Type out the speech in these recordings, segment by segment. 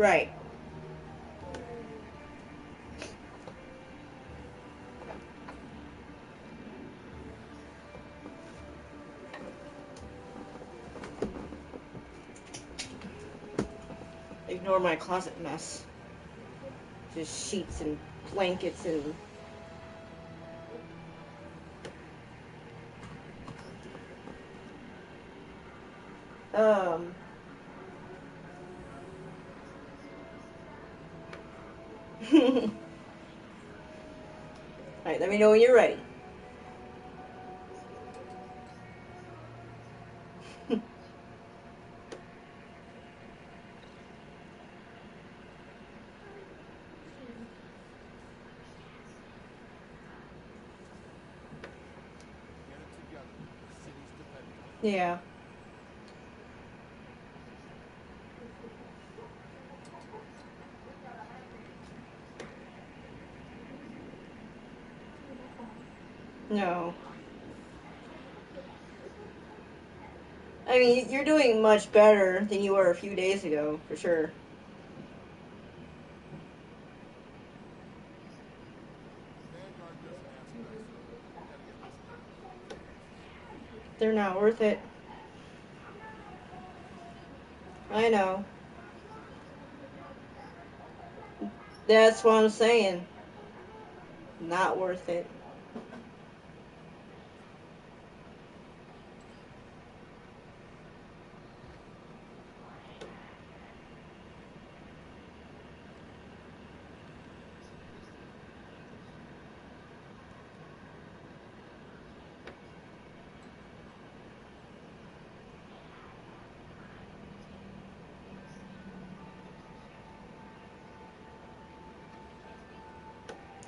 Right. Ignore my closet mess. Just sheets and blankets and... Alright, let me know when you're ready. Yeah. No. I mean, you're doing much better than you were a few days ago, for sure. They're not worth it. I know. That's what I'm saying. Not worth it.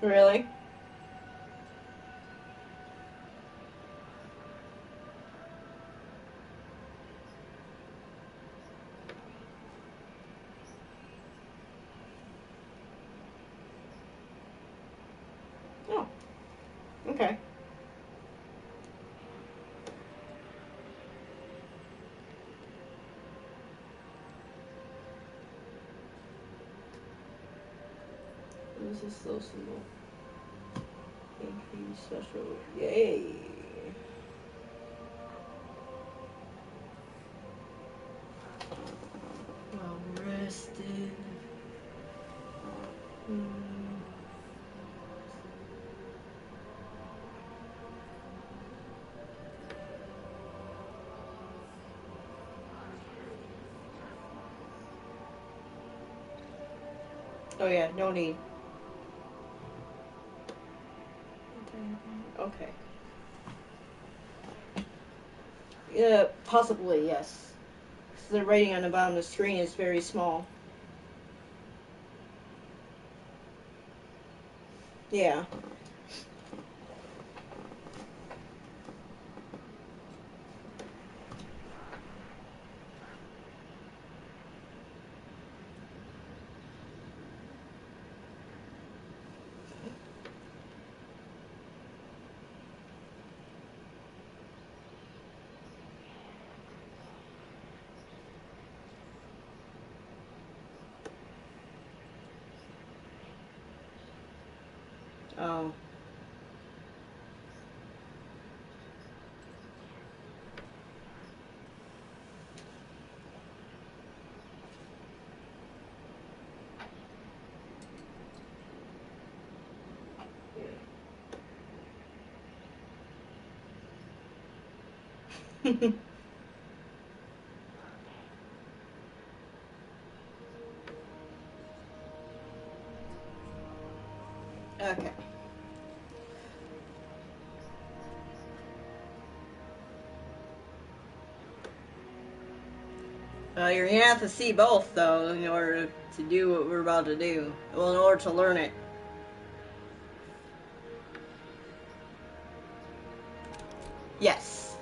Really? Oh. Okay. What is this little symbol? Increase special. Yay. Well rested. Oh yeah, no need. Okay. Yeah, possibly, yes. The rating on the bottom of the screen is very small. Yeah. Oh. Okay. You're gonna have to see both, though, in order to do what we're about to do. Well, in order to learn it. Yes.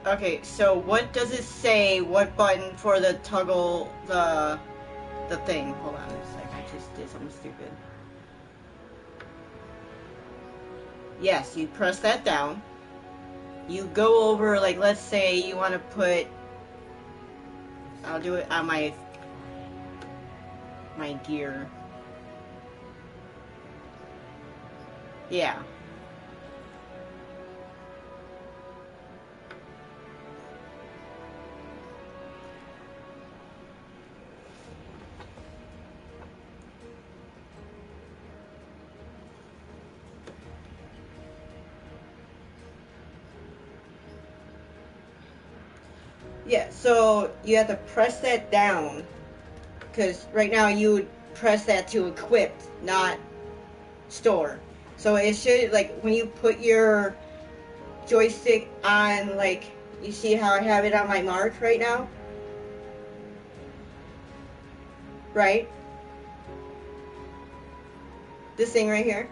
Okay, so what does it say? What button for the toggle the thing? Hold on a sec. I just did something stupid. Yes, you press that down. you go over, like, let's say you want to put, I'll do it on my gear. Yeah. Yeah, so you have to press that down, because right now you would press that to equip, not store. So it should, like, when you put your joystick on, like, you see how I have it on my mark right now? Right? This thing right here.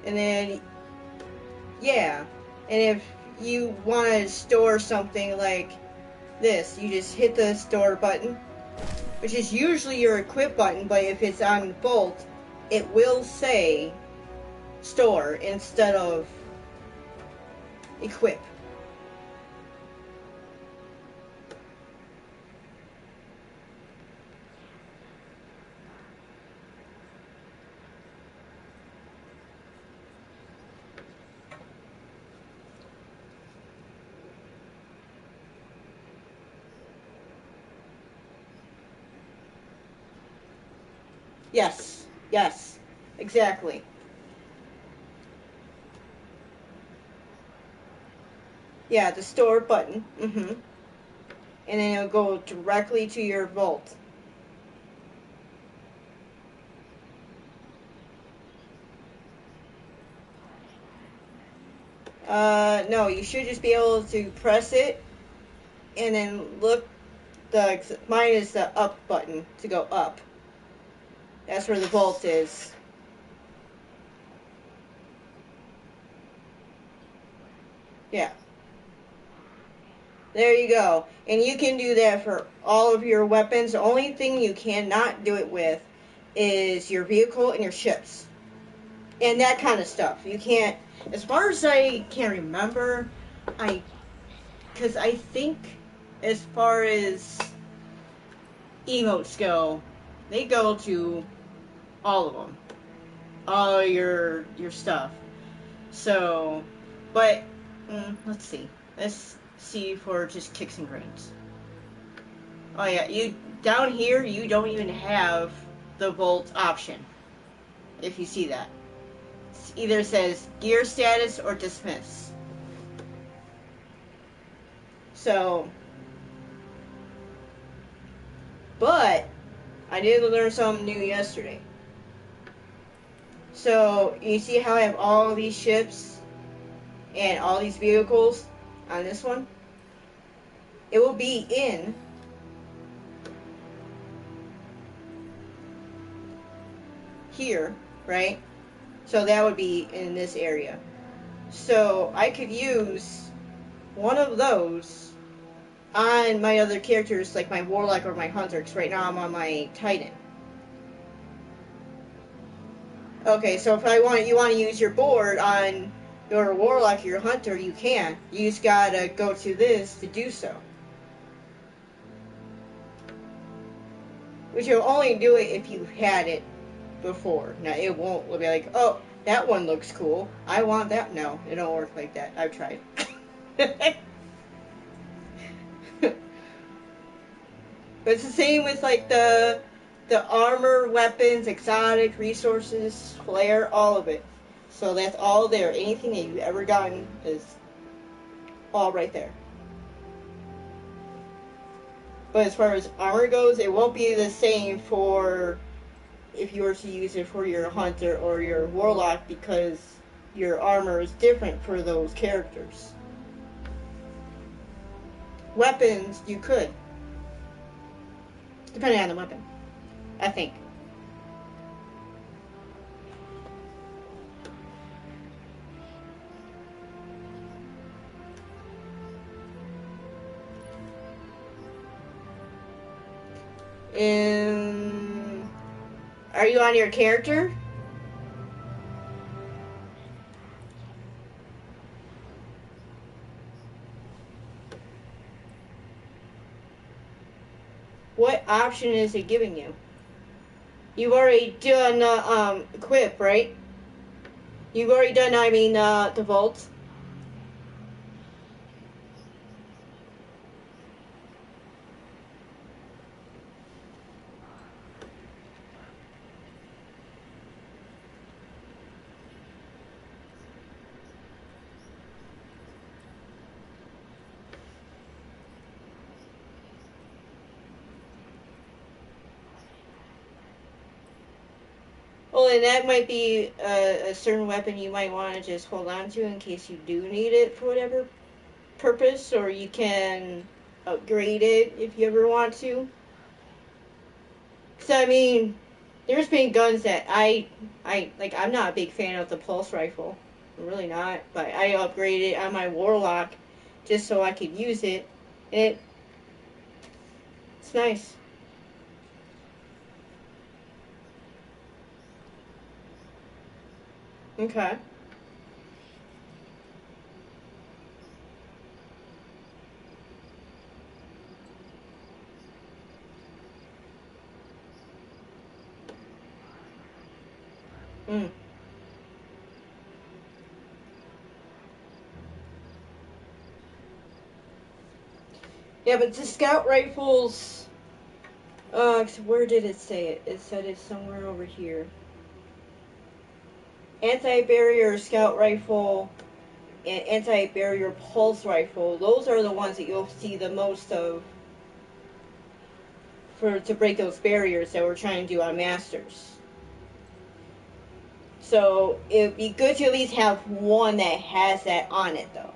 And then, yeah. And if you want to store something like this, you just hit the store button, which is usually your equip button, but if it's on Bolt, it will say store instead of equip. Yes, yes, exactly. Yeah, the store button. And then it'll go directly to your Vault. No, you should just be able to press it and then look. Mine is the up button to go up. That's where the Vault is. Yeah. There you go. And you can do that for all of your weapons. The only thing you cannot do it with is your vehicle and your ships. And that kind of stuff. You can't, as far as I can remember, because I think as far as emotes go, they go to all of them. All your stuff. So, but, let's see. Let's see for just kicks and grins. Oh yeah, you down here you don't even have the Volt option. If you see that, it either says gear status or dismiss. So, but I did learn something new yesterday. So you see how I have all these ships and all these vehicles on this one? It will be in here, right? So that would be in this area. So I could use one of those on my other characters, like my Warlock or my Hunter, because right now I'm on my Titan. Okay, so if you want to use your board on your Warlock or your Hunter, you can. You just gotta go to this to do so. Which you'll only do it if you had it before. Now, it won't be like, oh, that one looks cool. I want that. No, it don't work like that. I've tried. But it's the same with like the armor, weapons, exotic resources, flare, all of it. So that's all there. Anything that you've ever gotten is all right there. But as far as armor goes, it won't be the same for if you were to use it for your hunter or your warlock, because your armor is different for those characters. Weapons, you could, depending on the weapon, I think. Are you on your character? What option is it giving you? You've already done equip, right? You've already done, the vault. Well, and that might be a certain weapon you might want to just hold on to in case you do need it for whatever purpose, or you can upgrade it if you ever want to. So, there's been guns that I'm not a big fan of the pulse rifle. I'm really not. But I upgraded it on my warlock just so I could use it. And it's nice. Okay. Mm. Yeah, but the scout rifles. Where did it say it? It said it's somewhere over here. Anti-barrier scout rifle and anti-barrier pulse rifle. Those are the ones that you'll see the most of to break those barriers that we're trying to do on masters. So it'd be good to at least have one that has that on it, though.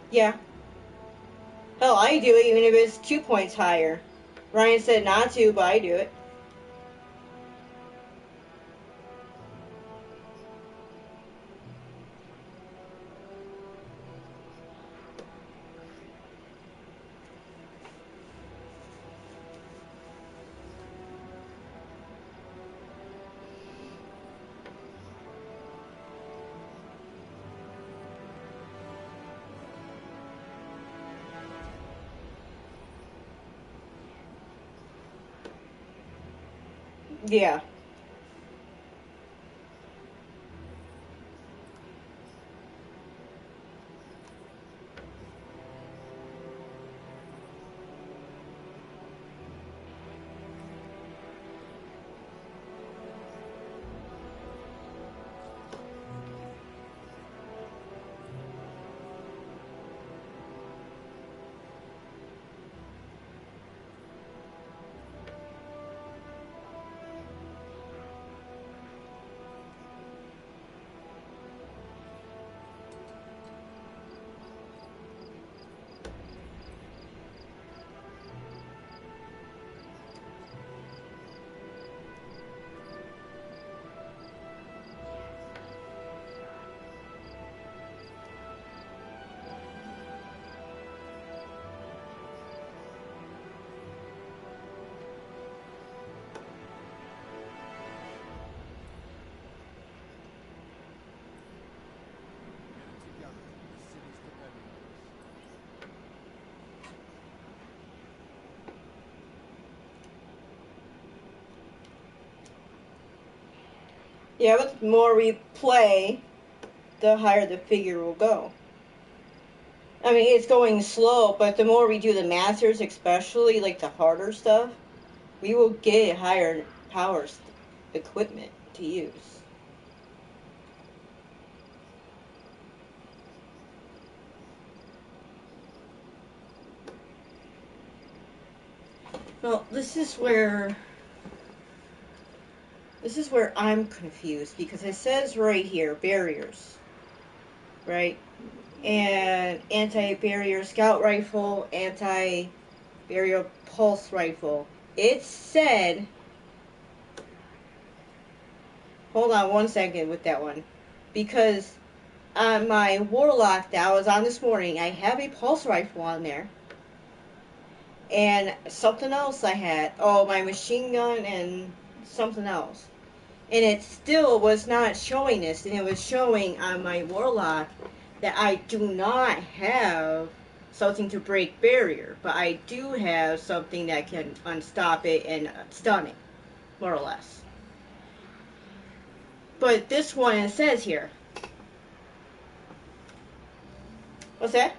Yeah. Hell, I do it even if it's 2 points higher. Ryan said not to, but I do it. Yeah. Yeah, but the more we play, the higher the figure will go. It's going slow, but the more we do the masters, especially like the harder stuff, we will get higher power equipment to use. Well, this is where I'm confused because it says right here barriers, right? And anti-barrier scout rifle, anti-barrier pulse rifle. It said, hold on one second with that one, because on my Warlock that I was on this morning, I have a pulse rifle on there. And something else I had. Oh, my machine gun and something else. And it still was not showing this. And it was showing on my Warlock that I do not have something to break barrier. But I do have something that can unstop it and stun it. More or less. But this one it says here. What's that?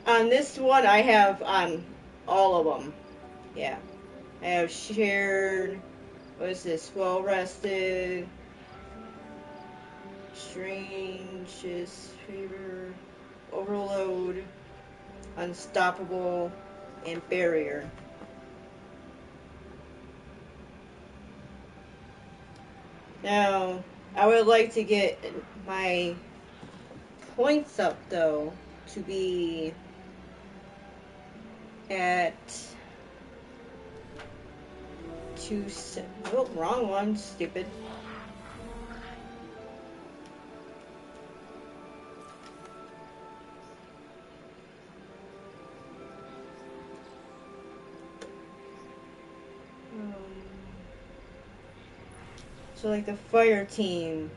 On this one, I have on all of them. Yeah. I have shared. What is this? Well rested. Strange's favor. Overload. Unstoppable. And barrier. Now, I would like to get my points up though to be at oh, wrong one, stupid. So like the fire team,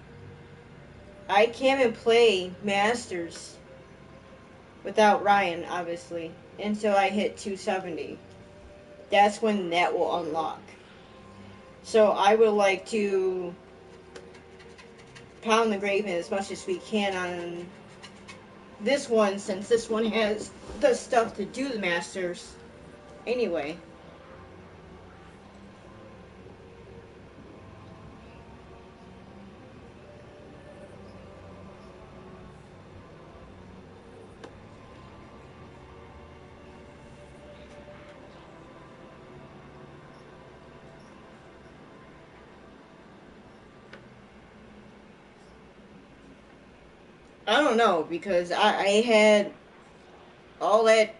I can't even play Masters without Ryan, obviously, until I hit 270. That's when that will unlock. So I would like to pound the Graven as much as we can on this one, since this one has the stuff to do the Masters anyway. I don't know, because I had all that.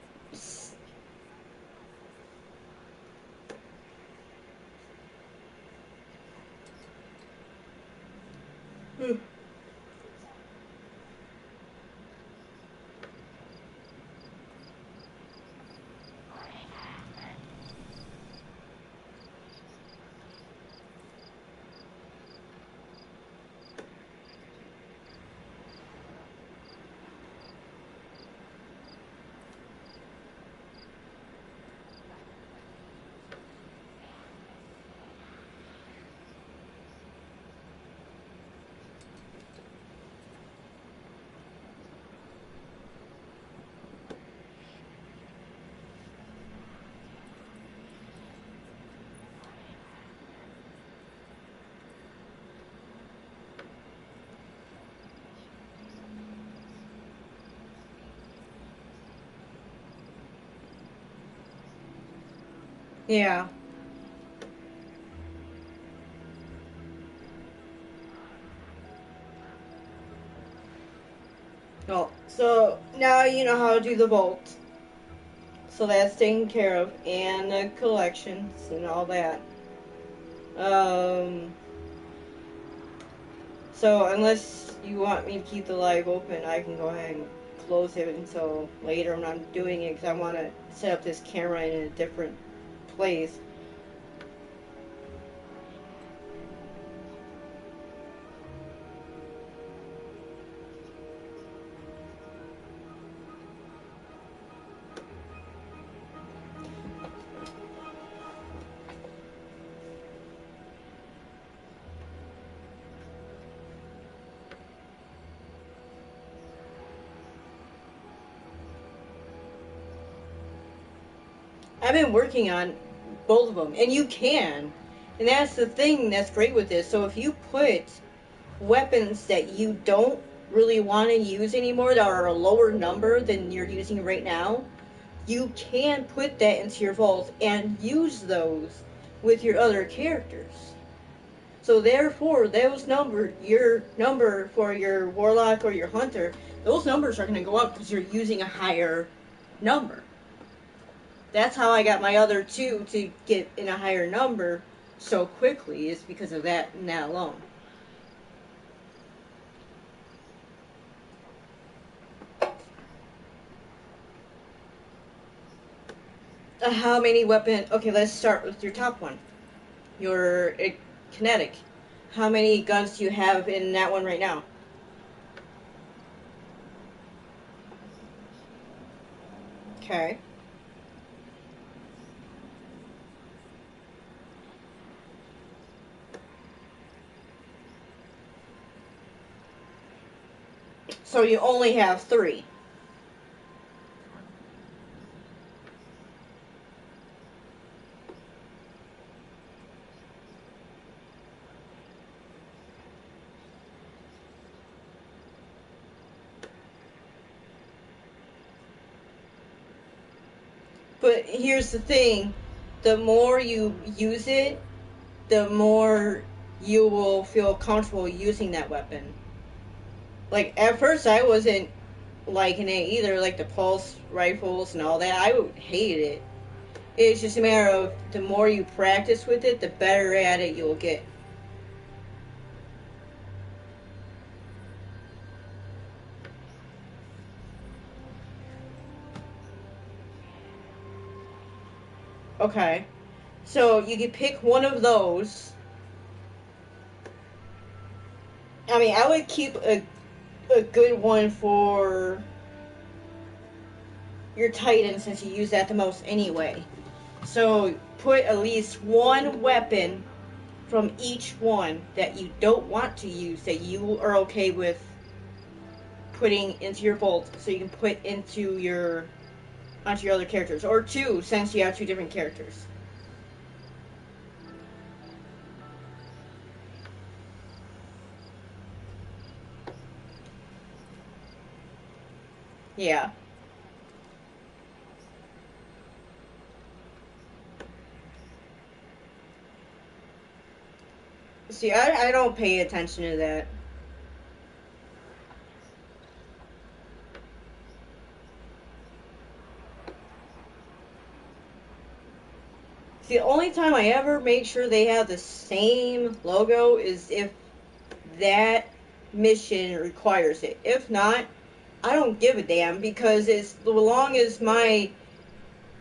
Yeah. Oh, so now you know how to do the vault. So that's taken care of, and the collections and all that. Um, so unless you want me to keep the live open, I can go ahead and close it until later when I'm doing it, because I want to set up this camera in a different place. I've been working on both of them, and you can. And that's the thing that's great with this. So if you put weapons that you don't really want to use anymore that are a lower number than you're using right now, you can put that into your vault and use those with your other characters. So therefore, your number for your warlock or your hunter, those numbers are going to go up because you're using a higher number. That's how I got my other two to get in a higher number so quickly, is because of that and that alone. How many weapon? Okay, let's start with your top one. Your kinetic. How many guns do you have in that one right now? Okay. So you only have 3. But here's the thing, the more you use it, the more you will feel comfortable using that weapon. Like, at first I wasn't liking it either, like the pulse rifles and all that. I hated it. It's just a matter of the more you practice with it, the better at it you'll get. Okay. So you can pick one of those. I mean, I would keep a good one for your Titan since you use that the most anyway. So put at least one weapon from each one that you don't want to use that you are okay with putting into your bolt, so you can put into your onto your other characters, or 2 since you have 2 different characters. Yeah. See, I don't pay attention to that. See, the only time I ever make sure they have the same logo is if that mission requires it. If not, I don't give a damn, because as long as my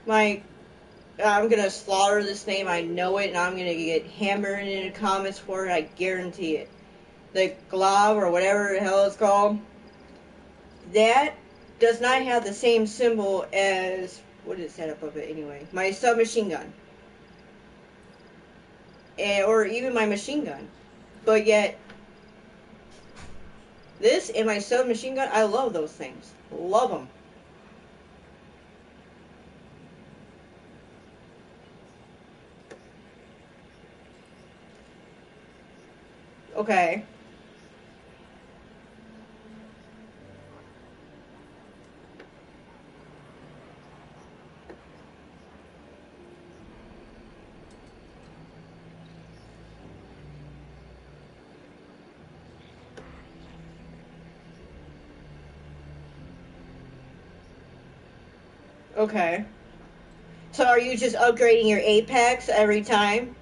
I'm gonna slaughter this name, I know it, and I'm gonna get hammered in the comments for it, I guarantee it. The glove, or whatever the hell it's called, that does not have the same symbol as, what is that up of it anyway? My submachine gun. Or even my machine gun. But yet, this and my submachine gun, I love those things. Love them. Okay. Okay. So are you just upgrading your Apex every time?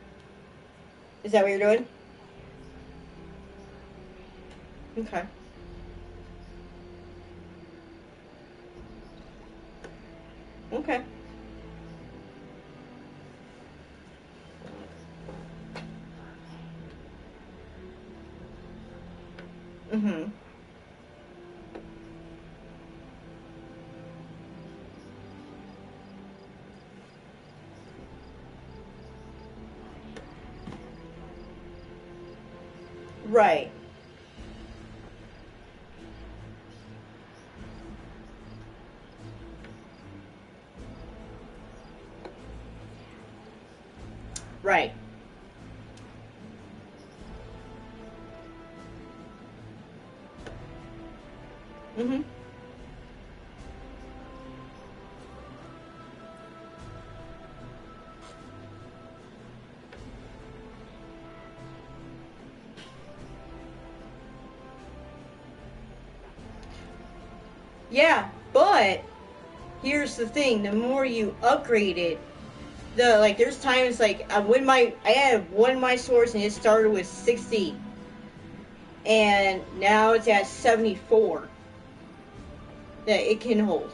Is that what you're doing? Okay. Okay. Mm-hmm. Right. Right. Mm-hmm. Yeah, but here's the thing: the more you upgrade it, there's times like I had one of my swords and it started with 60, and now it's at 74 that it can hold.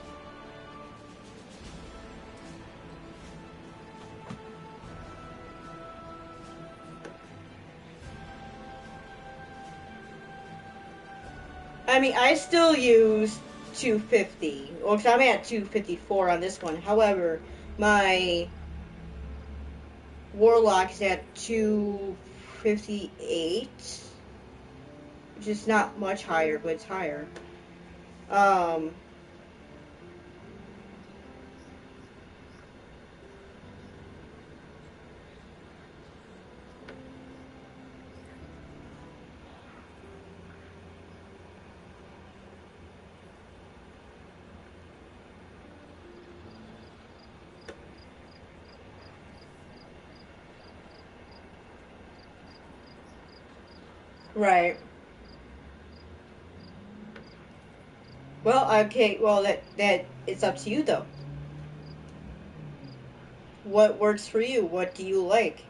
I mean, I still use 250. Well, cause I'm at 254 on this one. However, my Warlock is at 258, which is not much higher, but it's higher. Um, right. Well, okay. Well, that it's up to you though. What works for you? What do you like?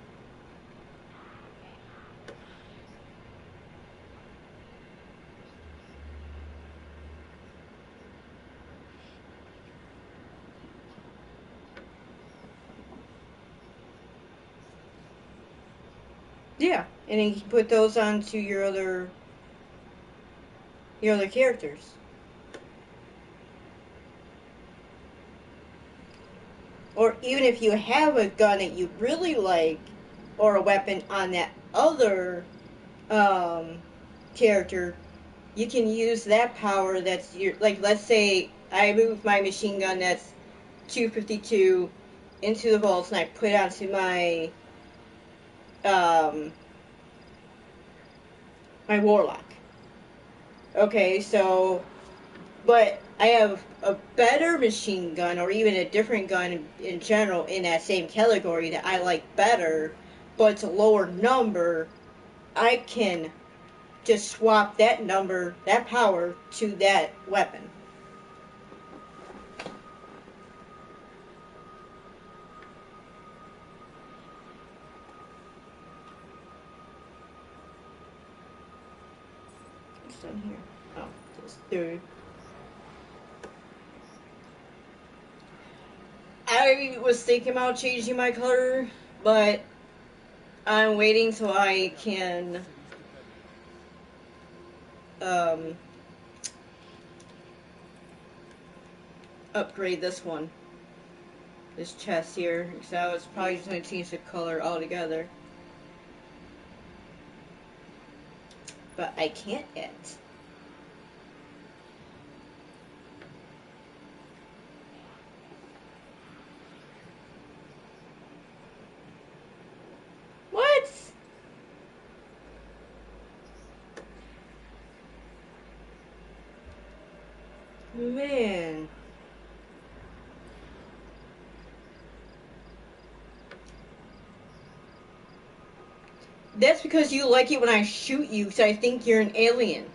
Yeah, and then you can put those onto your other characters. Or even if you have a gun that you really like, or a weapon on that other um, character, you can use that power. That's your like. Let's say I move my machine gun that's 252 into the vaults, and I put it onto um, my warlock. Okay, so but I have a better machine gun or even a different gun in general in that same category that I like better, but it's a lower number. I can just swap that number, that power, to that weapon. What's done here? Oh, just through. I was thinking about changing my color, but I'm waiting till I can um, upgrade this one, this chest here. So it's probably just going to change the color altogether. But I can't yet. What? Man. That's because you like it when I shoot you, because I think you're an alien.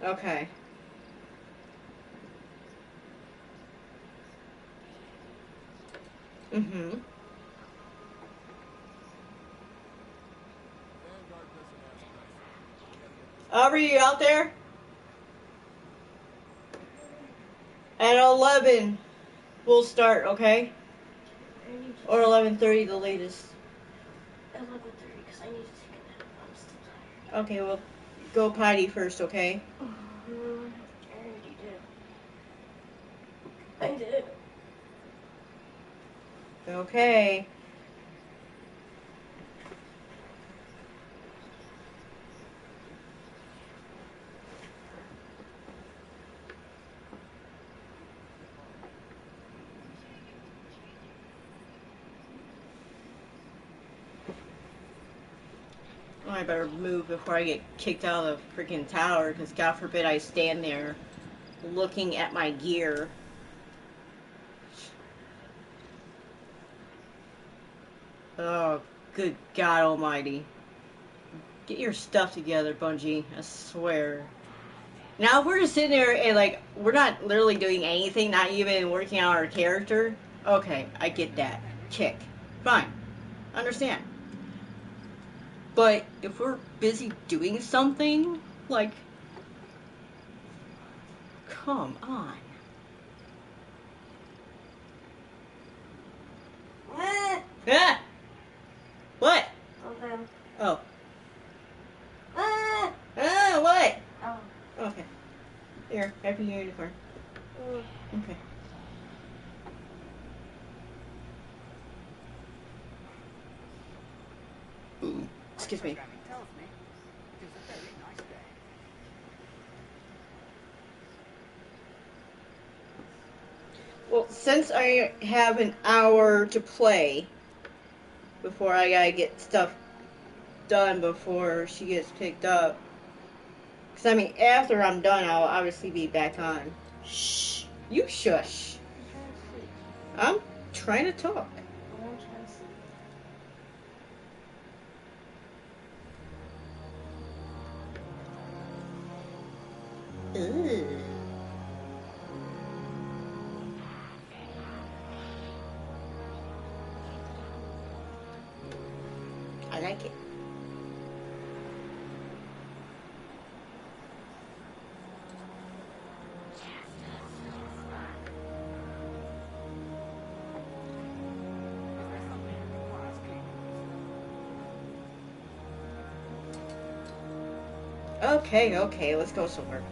Okay. Mm-hmm. Aubrey, you out there? At 11, we'll start, okay? Or 11:30, the latest. 11:30 because I need to take a nap. I'm still tired. Okay, well, go potty first, okay? I already did. I did. Okay. Oh, I better move before I get kicked out of the freaking tower, because God forbid I stand there looking at my gear. Oh, Good God Almighty. Get your stuff together, Bungie. I swear. Now, if we're just sitting there and, like, we're not literally doing anything, not even working on our character, okay, I get that. Kick. Fine. Understand. But if we're busy doing something, like, come on. Ah! What? Okay. Oh. What? Oh. Okay. Here, happy unicorn. Mm. Okay. Ooh, excuse me. Well, since I have an hour to play before I gotta get stuff done before she gets picked up, because I mean, after I'm done, I'll obviously be back on. Shh. You shush. I'm trying to sleep. I'm trying to talk. I won't try to sleep. Ooh. I like it. Okay, let's go somewhere.